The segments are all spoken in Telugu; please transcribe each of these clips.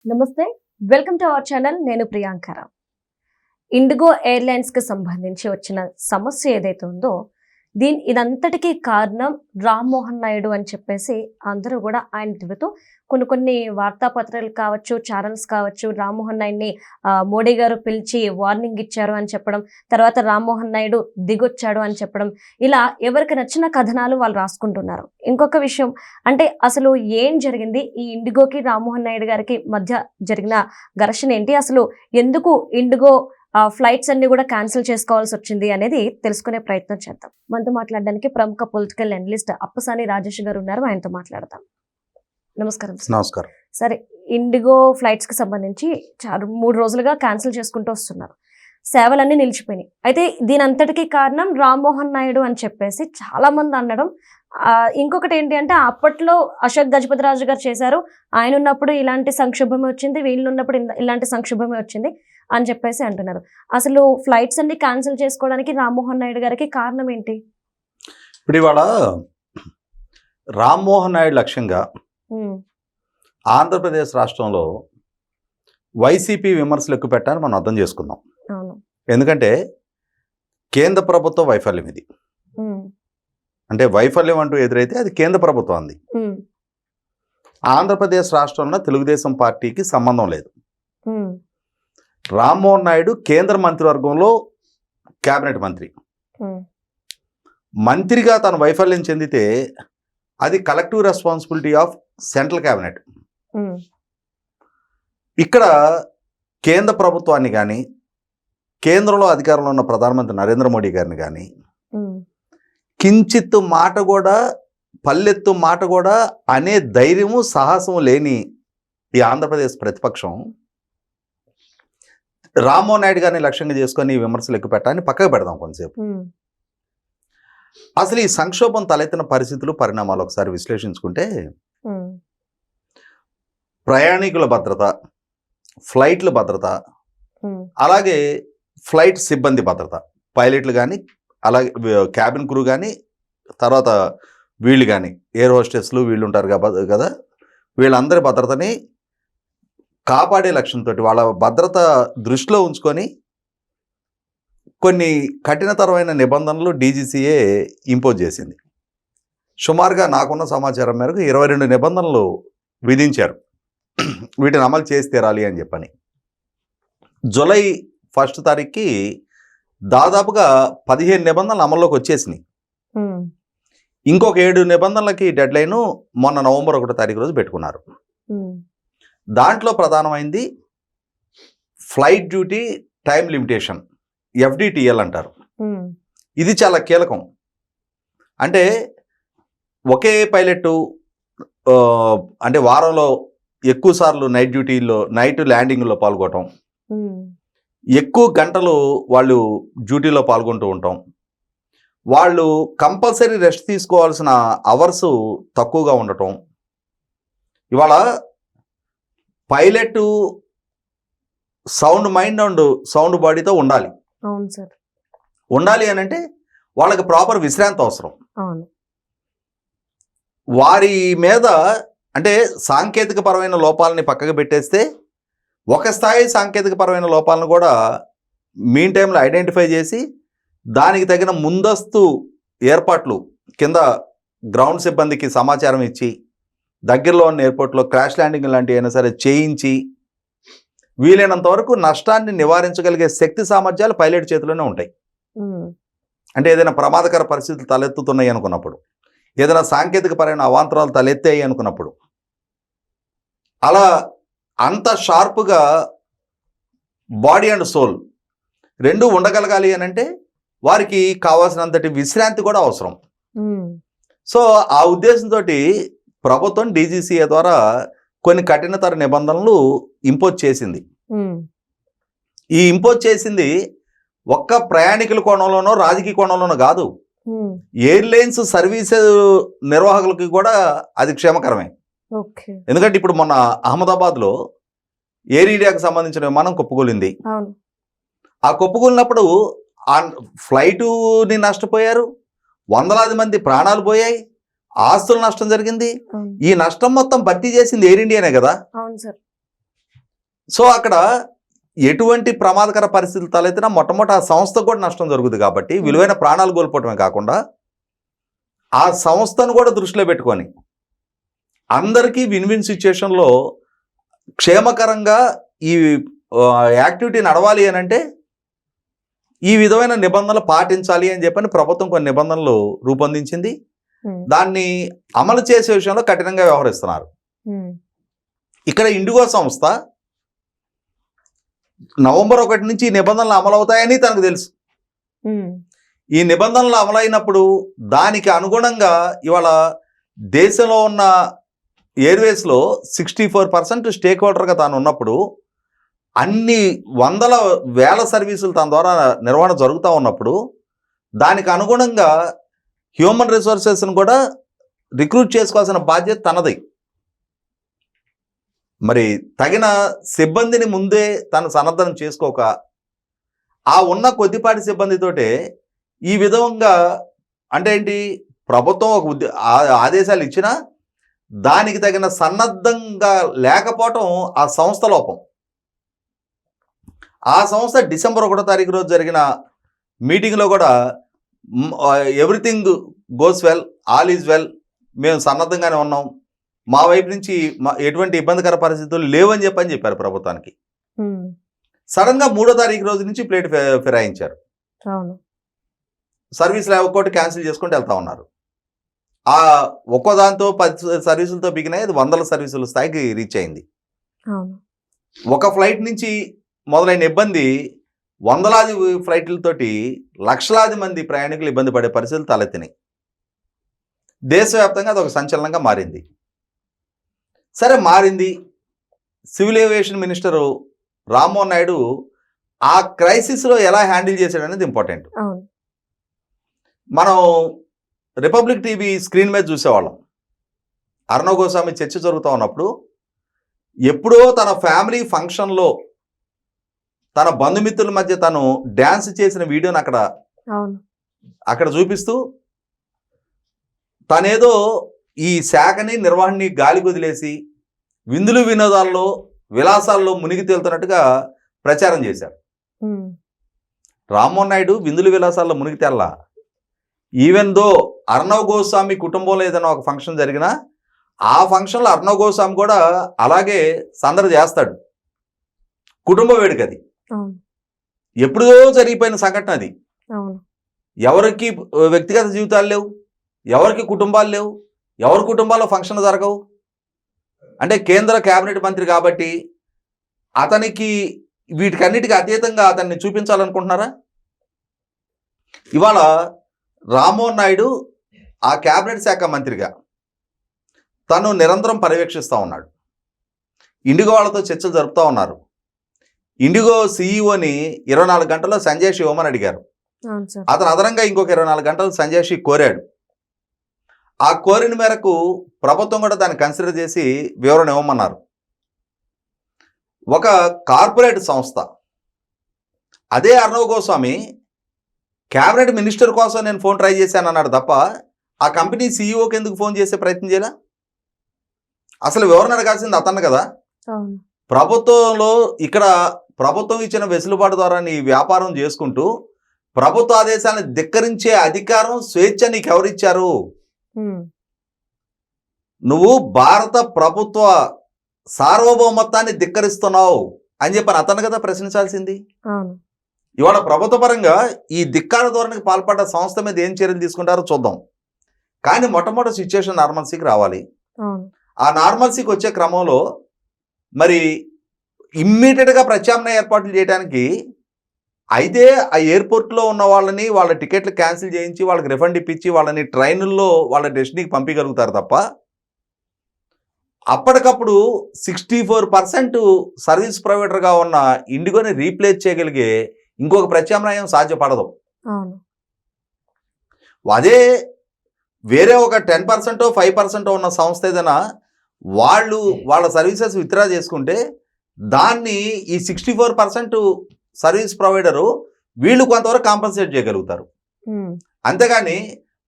నమస్తే, వెల్కమ్ టు అవర్ ఛానల్. నేను ప్రియాంకర. ఇండిగో ఎయిర్లైన్స్ కి సంబంధించి వచ్చిన సమస్య ఏదైతే ఉందో ఇదంతటికీ కారణం రామ్మోహన్ నాయుడు అని చెప్పేసి అందరూ కూడా ఆయన తిరుగుతూ కొన్ని వార్తాపత్రాలు కావచ్చు, ఛానల్స్ కావచ్చు, రామ్మోహన్ నాయుడిని మోడీ గారు పిలిచి వార్నింగ్ ఇచ్చారు అని చెప్పడం, తర్వాత రామ్మోహన్ నాయుడు దిగొచ్చాడు అని చెప్పడం, ఇలా ఎవరికి నచ్చిన కథనాలు వాళ్ళు రాసుకుంటున్నారు. ఇంకొక విషయం అంటే అసలు ఏం జరిగింది, ఈ ఇండిగోకి రామ్మోహన్ నాయుడు గారికి మధ్య జరిగిన ఘర్షణ ఏంటి, అసలు ఎందుకు ఇండిగో ఫ్లైట్స్ అన్ని కూడా క్యాన్సిల్ చేసుకోవాల్సి వచ్చింది అనేది తెలుసుకునే ప్రయత్నం చేద్దాం. మనతో మాట్లాడడానికి ప్రముఖ పొలిటికల్ అనలిస్ట్ అప్పసాని రాజేష్ గారు ఉన్నారు. ఆయనతో మాట్లాడదాం. నమస్కారం. నమస్కారం. సరే, ఇండిగో ఫ్లైట్స్ కి సంబంధించి 3 రోజులుగా క్యాన్సిల్ చేసుకుంటూ వస్తున్నారు. సేవలన్నీ నిలిచిపోయినాయి. అయితే దీని అంతటికీ కారణం రామ్మోహన్ నాయుడు అని చెప్పేసి చాలా మంది అనడం. ఇంకొకటి ఏంటి అంటే అప్పట్లో అశోక్ గజపతి రాజు గారు చేశారు, ఆయన ఉన్నప్పుడు ఇలాంటి సంక్షోభమే వచ్చింది, వీళ్ళు ఉన్నప్పుడు ఇలాంటి సంక్షోభమే వచ్చింది అని చెప్పేసి అంటున్నారు. అసలు ఫ్లైట్స్ అన్ని క్యాన్సిల్ చేసుకోవడానికి రామ్మోహన్ నాయుడు గారికి కారణం ఏంటి? ఇప్పుడు ఇవాళ రామ్మోహన్ నాయుడు లక్ష్యంగా ఆంధ్రప్రదేశ్ రాష్ట్రంలో వైసీపీ విమర్శలు ఎక్కువ పెట్టాలని మనం అర్థం చేసుకుందాం. ఎందుకంటే కేంద్ర ప్రభుత్వ వైఫల్యం ఇది. అంటే వైఫల్యం అంటూ ఎదురైతే అది కేంద్ర ప్రభుత్వం అంది. ఆంధ్రప్రదేశ్ రాష్ట్రంలో తెలుగుదేశం పార్టీకి సంబంధం లేదు. రామ్మోహన్ నాయుడు కేంద్ర మంత్రివర్గంలో కేబినెట్ మంత్రి. మంత్రిగా తను వైఫల్యం చెందితే అది collective responsibility of central cabinet. ఇక్కడ కేంద్ర ప్రభుత్వాన్ని కానీ, కేంద్రంలో అధికారంలో ఉన్న ప్రధానమంత్రి నరేంద్ర మోడీ గారిని కానీ కించిత్తు మాట కూడా, పల్లెత్తు మాట కూడా అనే ధైర్యము, సాహసము లేని ఈ ఆంధ్రప్రదేశ్ ప్రతిపక్షం రామ్మోహన్ నాయుడు గారిని లక్ష్యంగా చేసుకొని విమర్శలు ఎక్కువ పెట్టాలని పక్కకు పెడదాం కొంతసేపు. అసలు ఈ సంక్షోభం తలెత్తిన పరిస్థితులు, పరిణామాలు ఒకసారి విశ్లేషించుకుంటే ప్రయాణికుల భద్రత, ఫ్లైట్ల భద్రత, అలాగే ఫ్లైట్ సిబ్బంది భద్రత, పైలట్లు కానీ, అలాగే క్యాబిన్ క్రూ కానీ, తర్వాత వీళ్ళు కానీ ఎయిర్ హోస్టెస్లు వీళ్ళు ఉంటారు కదా, వీళ్ళందరి భద్రతని కాపాడే లక్ష్యంతో వాళ్ళ భద్రత దృష్టిలో ఉంచుకొని కొన్ని కఠినతరమైన నిబంధనలు డీజీసీఏ ఇంపోజ్ చేసింది. సుమారుగా నాకున్న సమాచారం మేరకు 22 నిబంధనలు విధించారు. వీటిని అమలు చేసి తీరాలి అని చెప్పని. జూలై 1 తారీఖుకి దాదాపుగా 15 నిబంధనలు అమల్లోకి వచ్చేసినాయి. ఇంకొక 7 నిబంధనలకి డెడ్ లైన్ మొన్న నవంబర్ 1 తారీఖు రోజు పెట్టుకున్నారు. దాంట్లో ప్రధానమైంది flight duty time limitation, FDTL అంటారు. ఇది చాలా కీలకం. అంటే ఒకే పైలట్ అంటే వారంలో ఎక్కువ సార్లు నైట్ డ్యూటీలో, నైట్ ల్యాండింగ్లో పాల్గొనటం, ఎక్కువ గంటలు వాళ్ళు డ్యూటీలో పాల్గొంటూ ఉంటాం, వాళ్ళు కంపల్సరీ రెస్ట్ తీసుకోవాల్సిన అవర్స్ తక్కువగా ఉండటం. ఇవాళ pilot sound mind and sound బాడీతో ఉండాలి. అవును సార్. ఉండాలి అని అంటే వాళ్ళకి ప్రాపర్ విశ్రాంతి అవసరం. వారి మీద అంటే సాంకేతిక పరమైన లోపాలని పక్కకు పెట్టేస్తే ఒక స్థాయి సాంకేతిక పరమైన లోపాలను కూడా మీన్ టైంలో ఐడెంటిఫై చేసి దానికి తగిన ముందస్తు ఏర్పాట్లు కింద గ్రౌండ్ సిబ్బందికి సమాచారం ఇచ్చి దగ్గరలో ఉన్న ఎయిర్పోర్ట్లో క్రాష్ ల్యాండింగ్ లాంటివి అయినా సరే చేయించి వీలైనంత వరకు నష్టాన్ని నివారించగలిగే శక్తి సామర్థ్యాలు పైలట్ చేతిలోనే ఉంటాయి. అంటే ఏదైనా ప్రమాదకర పరిస్థితులు తలెత్తుతున్నాయి అనుకున్నప్పుడు, ఏదైనా సాంకేతిక పరమైన అవాంతరాలు తలెత్తాయి అనుకున్నప్పుడు, అలా అంత షార్ప్గా బాడీ అండ్ సోల్ రెండూ ఉండగలగాలి అని అంటే వారికి కావాల్సినంతటి విశ్రాంతి కూడా అవసరం. సో ఆ ఉద్దేశంతో ప్రభుత్వం డీజీసీఏ ద్వారా కొన్ని కఠినతర నిబంధనలు ఇంపోజ్ చేసింది. ఈ ఇంపోజ్ చేసింది ఒక్క ప్రయాణికుల కోణంలోనో రాజకీయ కోణంలోనో కాదు, ఎయిర్లైన్స్ సర్వీస్ నిర్వాహకులకి కూడా అది క్షేమకరమే. ఎందుకంటే ఇప్పుడు మొన్న అహ్మదాబాద్లో ఎయిర్ ఇండియాకి సంబంధించిన విమానం కుప్పకూలింది. ఆ కుప్పకూలినప్పుడు ఆ ఫ్లైటుని నష్టపోయారు, వందలాది మంది ప్రాణాలు పోయాయి, ఆస్తుల నష్టం జరిగింది. ఈ నష్టం మొత్తం భర్తీ చేసింది ఎయిర్ ఇండియానే కదా. సో అక్కడ ఎటువంటి ప్రమాదకర పరిస్థితులు తలెత్తినా మొట్టమొదటి ఆ సంస్థకు కూడా నష్టం జరుగుతుంది కాబట్టి విలువైన ప్రాణాలు కోల్పోవటమే కాకుండా ఆ సంస్థను కూడా దృష్టిలో పెట్టుకొని అందరికీ విన్ విన్ సిచ్యుయేషన్లో క్షేమకరంగా ఈ యాక్టివిటీ నడవాలి అని అంటే ఈ విధమైన నిబంధనలు పాటించాలి అని చెప్పని ప్రభుత్వం కొన్ని నిబంధనలు రూపొందించింది. దాన్ని అమలు చేసే విషయంలో కఠినంగా వ్యవహరిస్తున్నారు. ఇక్కడ ఇండిగో సంస్థ నవంబర్ 1 నుంచి ఈ నిబంధనలు అమలవుతాయని తనకు తెలుసు. ఈ నిబంధనలు అమలైనప్పుడు దానికి అనుగుణంగా ఇవాళ దేశంలో ఉన్న ఎయిర్వేస్లో 64% స్టేక్ హోల్డర్గా తాను ఉన్నప్పుడు అన్ని వందల వేల సర్వీసులు తన ద్వారా నిర్వహణ జరుగుతూ ఉన్నప్పుడు దానికి అనుగుణంగా హ్యూమన్ రిసోర్సెస్ను కూడా రిక్రూట్ చేసుకోవాల్సిన బాధ్యత తనది. మరి తగిన సిబ్బందిని ముందే తను సన్నద్ధం చేసుకోక ఆ ఉన్న కొద్దిపాటి సిబ్బందితోటే ఈ విధంగా అంటే ఏంటి, ప్రభుత్వం ఒక ఆదేశాలు ఇచ్చినా దానికి తగిన సన్నద్ధంగా లేకపోవటం ఆ సంస్థ లోపం. ఆ సంస్థ డిసెంబర్ 1వ తారీఖు రోజు జరిగిన మీటింగ్లో కూడా everything goes well, all is well, మేము సన్నద్ధంగానే ఉన్నాం, మా వైపు నుంచి ఎటువంటి ఇబ్బందికర పరిస్థితులు లేవని చెప్పారు ప్రభుత్వానికి. సడన్గా 3వ తారీఖు రోజు నుంచి ప్లేట్ ఫిరాయించారు. సర్వీసులు ఒక్కోటి క్యాన్సిల్ చేసుకుంటూ వెళ్తా ఉన్నారు. ఆ ఒక్కో దాంతో 10 సర్వీసులతో బిగినాయి, అది 100 సర్వీసుల స్థాయికి రీచ్ అయింది. ఒక ఫ్లైట్ నుంచి మొదలైన ఇబ్బంది వందలాది ఫ్లైట్లతోటి లక్షలాది మంది ప్రయాణికులు ఇబ్బంది పడే పరిస్థితులు తలెత్తినాయి. దేశవ్యాప్తంగా అది ఒక సంచలనంగా మారింది. సరే మారింది. Civil aviation minister Rammohan Naidu ఆ క్రైసిస్లో ఎలా హ్యాండిల్ చేశాడు అనేది ఇంపార్టెంట్. మనం రిపబ్లిక్ టీవీ స్క్రీన్ మీద చూసేవాళ్ళం. అర్ణవ్ గోస్వామి చర్చ జరుగుతూ ఉన్నప్పుడు ఎప్పుడో తన ఫ్యామిలీ ఫంక్షన్లో తన బంధుమిత్రుల మధ్య తను డ్యాన్స్ చేసిన వీడియోని అక్కడ చూపిస్తూ తనేదో ఈ శాఖని నిర్వహణని గాలి కుదిలేసి విందులు వినోదాల్లో విలాసాల్లో మునిగి తేలుతున్నట్టుగా ప్రచారం చేశారు. రామ్మోహన్ నాయుడు విందులు విలాసాల్లో మునిగి తేల్లా. ఈవెన్ దో అర్ణవ్ గోస్వామి కుటుంబంలో ఏదైనా ఒక ఫంక్షన్ జరిగినా ఆ ఫంక్షన్లో అర్ణవ్ గోస్వామి కూడా అలాగే సందడి చేస్తాడు. కుటుంబ వేడుక అది, ఎప్పుడో జరిగిపోయిన సంఘటన అది. ఎవరికి వ్యక్తిగత జీవితాలు లేవు, ఎవరికి కుటుంబాలు లేవు, ఎవరి కుటుంబాల్లో ఫంక్షన్లు జరగవు. అంటే కేంద్ర కేబినెట్ మంత్రి కాబట్టి అతనికి వీటికన్నిటికీ అతీతంగా అతన్ని చూపించాలనుకుంటున్నారా? ఇవాళ రామ్మోహన్ నాయుడు ఆ కేబినెట్ శాఖ మంత్రిగా తను నిరంతరం పర్యవేక్షిస్తూ ఉన్నాడు. ఇండిగో వాళ్ళతో చర్చలు జరుపుతూ ఉన్నారు. ఇండిగో సీఈఓని 24 గంటల్లో సంజయ్ ఇవ్వమని అడిగారు. అతను అదనంగా ఇంకొక 24 గంటలు సంజయ్ కోరాడు. ఆ కోరిన మేరకు ప్రభుత్వం కూడా దాన్ని కన్సిడర్ చేసి వివరణ ఇవ్వమన్నారు. ఒక కార్పొరేట్ సంస్థ అదే అర్ణవ్ గోస్వామి క్యాబినెట్ మినిస్టర్ కోసం నేను ఫోన్ ట్రై చేశాను అన్నాడు తప్ప ఆ కంపెనీ సీఈఓకి ఎందుకు ఫోన్ చేసే ప్రయత్నం చేయాల? అసలు వివరణ అడగాల్సింది అతను కదా. ప్రభుత్వంలో ఇక్కడ ప్రభుత్వం ఇచ్చిన వెసులుబాటు ద్వారా నీ వ్యాపారం చేసుకుంటూ ప్రభుత్వ ఆదేశాలను ధిక్కరించే అధికారం, స్వేచ్ఛ నీకు ఎవరిచ్చారు? నువ్వు భారత ప్రభుత్వ సార్వభౌమత్వాన్ని ధిక్కరిస్తున్నావు అని చెప్పని అతను కదా ప్రశ్నించాల్సింది. ఇవాళ ప్రభుత్వ పరంగా ఈ ధిక్కార ధోరణికి పాల్పడ్డ సంస్థ మీద ఏం చర్యలు తీసుకుంటారో చూద్దాం. కానీ మొట్టమొదటి సిచ్యుయేషన్ నార్మల్సీకి రావాలి. ఆ నార్మల్సీకి వచ్చే క్రమంలో మరి ఇమ్మీడియట్గా ప్రత్యామ్నాయ ఏర్పాట్లు చేయడానికి అయితే ఆ ఎయిర్పోర్ట్లో ఉన్న వాళ్ళని వాళ్ళ టికెట్లు క్యాన్సిల్ చేయించి వాళ్ళకి రిఫండ్ ఇప్పించి వాళ్ళని ట్రైనుల్లో వాళ్ళ డెస్టినీకి పంపించగలుగుతారు తప్ప అప్పటికప్పుడు 64% సర్వీస్ ప్రొవైడర్గా ఉన్న ఇండిగోని రీప్లేస్ చేయగలిగే ఇంకొక ప్రత్యామ్నాయం సాధ్యపడదు. అదే వేరే ఒక 10% 5% ఉన్న సంస్థ ఏదైనా వాళ్ళ సర్వీసెస్ విత్డ్రా చేసుకుంటే దాన్ని ఈ 64% సర్వీస్ ప్రొవైడరు వీళ్ళు కొంతవరకు కాంపన్సేట్ చేయగలుగుతారు. అంతేగాని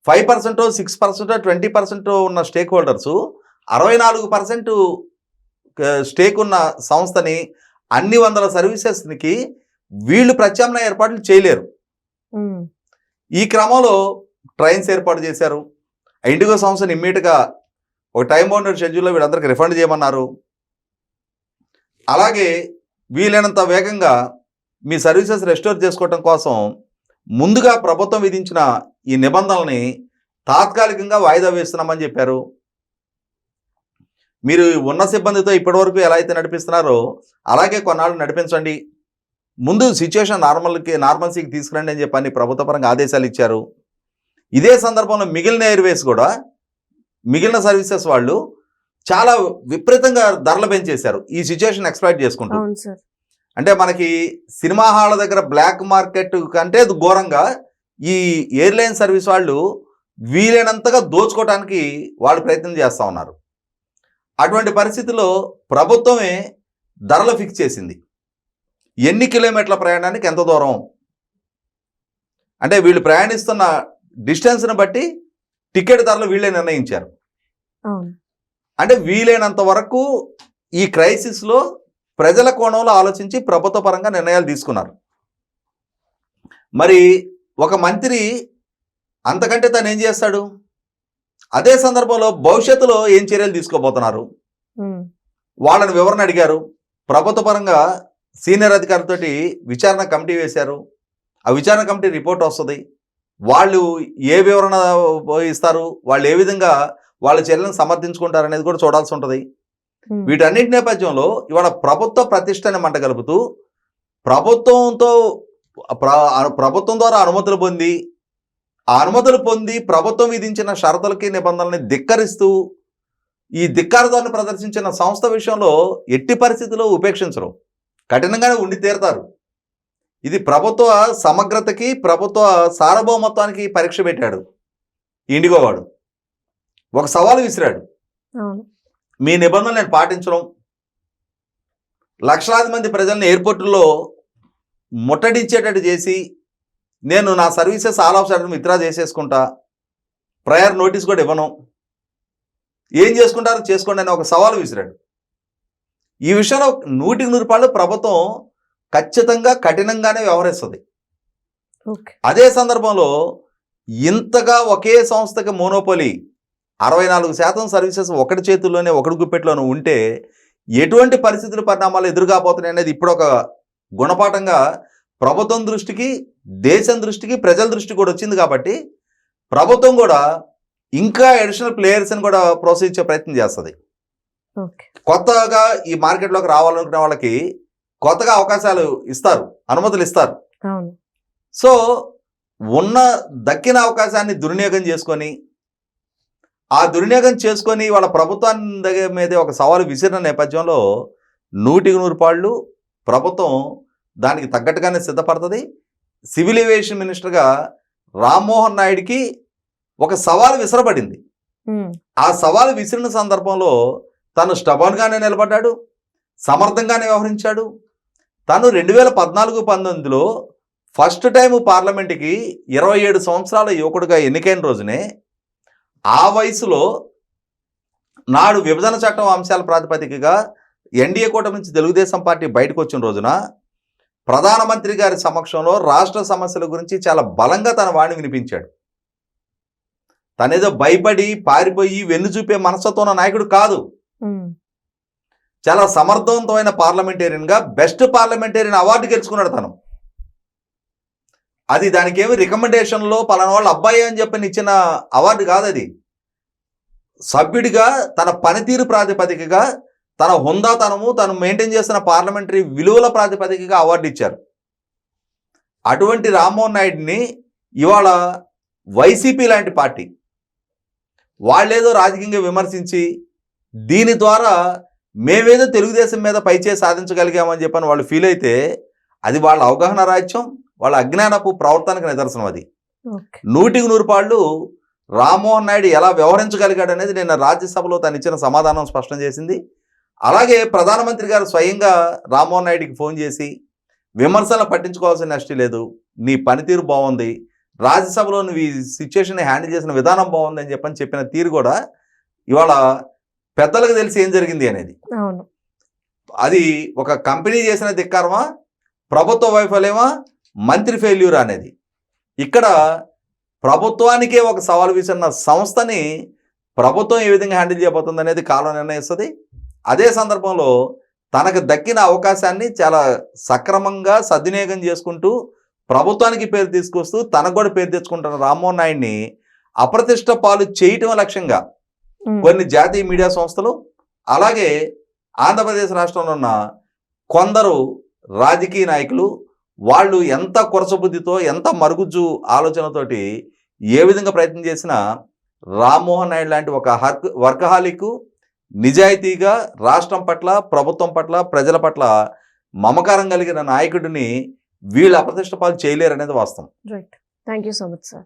5%, 6%, 20% ఉన్న స్టేక్ హోల్డర్సు 64% స్టేక్ ఉన్న సంస్థని అన్ని వందల సర్వీసెస్కి వీళ్ళు ప్రత్యామ్నాయ ఏర్పాట్లు చేయలేరు. ఈ క్రమంలో ట్రైన్స్ ఏర్పాటు చేశారు. ఇండిగో సంస్థను ఇమ్మీడియట్గా ఒక టైం బౌండెడ్ షెడ్యూల్లో వీళ్ళందరికీ రిఫండ్ చేయమన్నారు. అలాగే వీలైనంత వేగంగా మీ సర్వీసెస్ రెస్టోర్ చేసుకోవటం కోసం ముందుగా ప్రభుత్వం విధించిన ఈ నిబంధనల్ని తాత్కాలికంగా వాయిదా వేస్తున్నామని చెప్పారు. మీరు ఉన్న సిబ్బందితో ఇప్పటివరకు ఎలా అయితే నడిపిస్తున్నారో అలాగే కొన్నాళ్ళు నడిపించండి, ముందు సిచ్యువేషన్ నార్మల్సీకి తీసుకురండి అని చెప్పని ప్రభుత్వ పరంగా ఆదేశాలు ఇచ్చారు. ఇదే సందర్భంలో మిగిలిన ఎయిర్వేస్ కూడా మిగిలిన సర్వీసెస్ వాళ్ళు చాలా విపరీతంగా ధరలు పెంచేశారు ఈ సిచ్యువేషన్ ఎక్స్ప్లాయిట్ చేసుకుంటూ. అంటే మనకి సినిమా హాళ్ళ దగ్గర బ్లాక్ మార్కెట్ కంటే ఘోరంగా ఈ ఎయిర్లైన్ సర్వీస్ వాళ్ళు వీలైనంతగా దోచుకోవడానికి వాళ్ళు ప్రయత్నం చేస్తూ ఉన్నారు. అటువంటి పరిస్థితుల్లో ప్రభుత్వమే ధరలు ఫిక్స్ చేసింది. ఎన్ని కిలోమీటర్ల ప్రయాణానికి ఎంత దూరం, అంటే వీళ్ళు ప్రయాణిస్తున్న డిస్టెన్స్ని బట్టి టికెట్ ధరలు వీళ్ళే నిర్ణయించారు. అంటే వీలైనంత వరకు ఈ క్రైసిస్లో ప్రజల కోణంలో ఆలోచించి ప్రభుత్వ పరంగా నిర్ణయాలు తీసుకున్నారు. మరి ఒక మంత్రి అంతకంటే తను ఏం చేస్తాడు? అదే సందర్భంలో భవిష్యత్తులో ఏం చర్యలు తీసుకోబోతున్నారు వాళ్ళని వివరణ అడిగారు. ప్రభుత్వ పరంగా సీనియర్ అధికారులతోటి విచారణ కమిటీ వేశారు. ఆ విచారణ కమిటీ రిపోర్ట్ వస్తుంది. వాళ్ళు ఏ వివరణ ఇస్తారు, వాళ్ళు ఏ విధంగా వాళ్ళ చర్యలను సమర్థించుకుంటారు అనేది కూడా చూడాల్సి ఉంటుంది. వీటన్నిటి నేపథ్యంలో ఇవాళ ప్రభుత్వ ప్రతిష్టని మంట కలుపుతూ ప్రభుత్వం ద్వారా అనుమతులు పొంది ఆ అనుమతులు పొంది ప్రభుత్వం విధించిన షరతులకి నిబంధనల్ని ధిక్కరిస్తూ ఈ ధిక్కారదాన్ని ప్రదర్శించిన సంస్థ విషయంలో ఎట్టి పరిస్థితుల్లో ఉపేక్షించరు, కఠినంగానే ఉండి తీరుతారు. ఇది ప్రభుత్వ సమగ్రతకి ప్రభుత్వ సార్వభౌమత్వానికి పరీక్ష పెట్టాడు ఇండిగో వాడు. ఒక సవాలు విసిరాడు, మీ నిబంధనలు నేను పాటించడం, లక్షలాది మంది ప్రజల్ని ఎయిర్పోర్టుల్లో ముట్టడించేటట్టు చేసి నేను నా services all of sudden withdraw చేసేసుకుంటా, ప్రయర్ నోటీస్ కూడా ఇవ్వను, ఏం చేసుకుంటారో చేసుకోండి అని ఒక సవాలు విసిరాడు. ఈ విషయంలో 100% ప్రభుత్వం ఖచ్చితంగా కఠినంగానే వ్యవహరిస్తుంది. అదే సందర్భంలో ఇంతగా ఒకే సంస్థకి మోనోపోలీ 64% సర్వీసెస్ ఒకటి చేతుల్లోనే ఒకటి గుప్పెట్లోనే ఉంటే ఎటువంటి పరిస్థితుల పరిణామాలు ఎదురుగాపోతున్నాయి అనేది ఇప్పుడు ఒక గుణపాఠంగా ప్రభుత్వం దృష్టికి, దేశం దృష్టికి, ప్రజల దృష్టికి కూడా వచ్చింది. కాబట్టి ప్రభుత్వం కూడా ఇంకా అడిషనల్ ప్లేయర్స్ని కూడా ప్రోత్సహించే ప్రయత్నం చేస్తుంది. కొత్తగా ఈ మార్కెట్లోకి రావాలనుకునే వాళ్ళకి కొత్తగా అవకాశాలు ఇస్తారు, అనుమతులు ఇస్తారు. సో దక్కిన అవకాశాన్ని దుర్వినియోగం చేసుకొని వాళ్ళ ప్రభుత్వాన్ని మీద ఒక సవాలు విసిరిన నేపథ్యంలో 100% ప్రభుత్వం దానికి తగ్గట్టుగానే సిద్ధపడుతుంది. సివిల్ ఏవియేషన్ మినిస్టర్గా రామ్మోహన్ నాయుడికి ఒక సవాలు విసరబడింది. ఆ సవాలు విసిరిన సందర్భంలో తను స్టబన్గానే నిలబడ్డాడు, సమర్థంగానే వ్యవహరించాడు. తను 2014-19లో ఫస్ట్ టైం పార్లమెంట్కి 27 సంవత్సరాల యువకుడిగా ఎన్నికైన రోజునే ఆ వయసులో నాడు విభజన చట్టం అంశాల ప్రాతిపదికగా ఎన్డీఏ కూటమి నుంచి తెలుగుదేశం పార్టీ బయటకు వచ్చిన రోజున ప్రధానమంత్రి గారి సమక్షంలో రాష్ట్ర సమస్యల గురించి చాలా బలంగా తన వాణి వినిపించాడు. తనేదో భయపడి పారిపోయి వెన్ను చూపే మనస్తత్వం ఉన్న నాయకుడు కాదు. చాలా సమర్థవంతమైన పార్లమెంటేరియన్గా బెస్ట్ పార్లమెంటేరియన్ అవార్డు గెలుచుకున్నాడు తను. అది దానికి ఏమి రికమెండేషన్లో పలానా వాళ్ళ అబ్బాయి అని చెప్పని ఇచ్చిన అవార్డు కాదు. అది సభ్యుడిగా తన పనితీరు ప్రాతిపదికగా, తన హుందాతనము, తను మెయింటైన్ చేస్తున్న పార్లమెంటరీ విలువల ప్రాతిపదికగా అవార్డు ఇచ్చారు. అటువంటి రామ్మోహన్ నాయుడిని ఇవాళ వైసీపీ లాంటి పార్టీ వాళ్ళేదో రాజకీయంగా విమర్శించి దీని ద్వారా మేమేదో తెలుగుదేశం మీద పైచే సాధించగలిగామని చెప్పని వాళ్ళు ఫీల్ అయితే అది వాళ్ళ అవగాహన రాహిత్యం, వాళ్ళ అజ్ఞానపు ప్రవర్తనకు నిదర్శనం. అది 100% రామ్మోహన్ నాయుడు ఎలా వ్యవహరించగలిగాడు అనేది నిన్న రాజ్యసభలో తను ఇచ్చిన సమాధానం స్పష్టం చేసింది. అలాగే ప్రధానమంత్రి గారు స్వయంగా రామ్మోహన్ నాయుడికి ఫోన్ చేసి విమర్శలు పట్టించుకోవాల్సిన నష్టం లేదు, నీ పనితీరు బాగుంది, రాజ్యసభలో నువ్వు ఈ సిచ్యువేషన్ని హ్యాండిల్ చేసిన విధానం బాగుంది అని చెప్పిన తీరు కూడా ఇవాళ పెద్దలకు తెలిసి ఏం జరిగింది అనేది. అది ఒక కంపెనీ చేసిన ధిక్కారమా, ప్రభుత్వ వైఫల్యమా, మంత్రి ఫెయిల్యూర్ అనేది. ఇక్కడ ప్రభుత్వానికే ఒక సవాల్ విసిరిన సంస్థని ప్రభుత్వం ఏ విధంగా హ్యాండిల్ చేయబోతుంది అనేది కాలం నిర్ణయిస్తుంది. అదే సందర్భంలో తనకు దక్కిన అవకాశాన్ని చాలా సక్రమంగా సద్వినియోగం చేసుకుంటూ ప్రభుత్వానికి పేరు తీసుకొస్తూ తనకు కూడా పేరు తెచ్చుకుంటున్న రామ్మోహన్ నాయుడిని అప్రతిష్ట పాలు చేయటం లక్ష్యంగా కొన్ని జాతీయ మీడియా సంస్థలు, అలాగే ఆంధ్రప్రదేశ్ రాష్ట్రంలో ఉన్న కొందరు రాజకీయ నాయకులు వాళ్ళు ఎంత కొరసబుద్ధితో, ఎంత మరుగుజ్జు ఆలోచనతోటి ఏ విధంగా ప్రయత్నం చేసినా రామ్మోహన్ నాయుడు లాంటి ఒక వర్కహాలిక్, నిజాయితీగా రాష్ట్రం పట్ల, ప్రభుత్వం పట్ల, ప్రజల పట్ల మమకారం కలిగిన నాయకుడిని వీళ్ళు అప్రతిష్ట పాలు చేయలేరు అనేది వాస్తవం. Right. Thank you so much sir.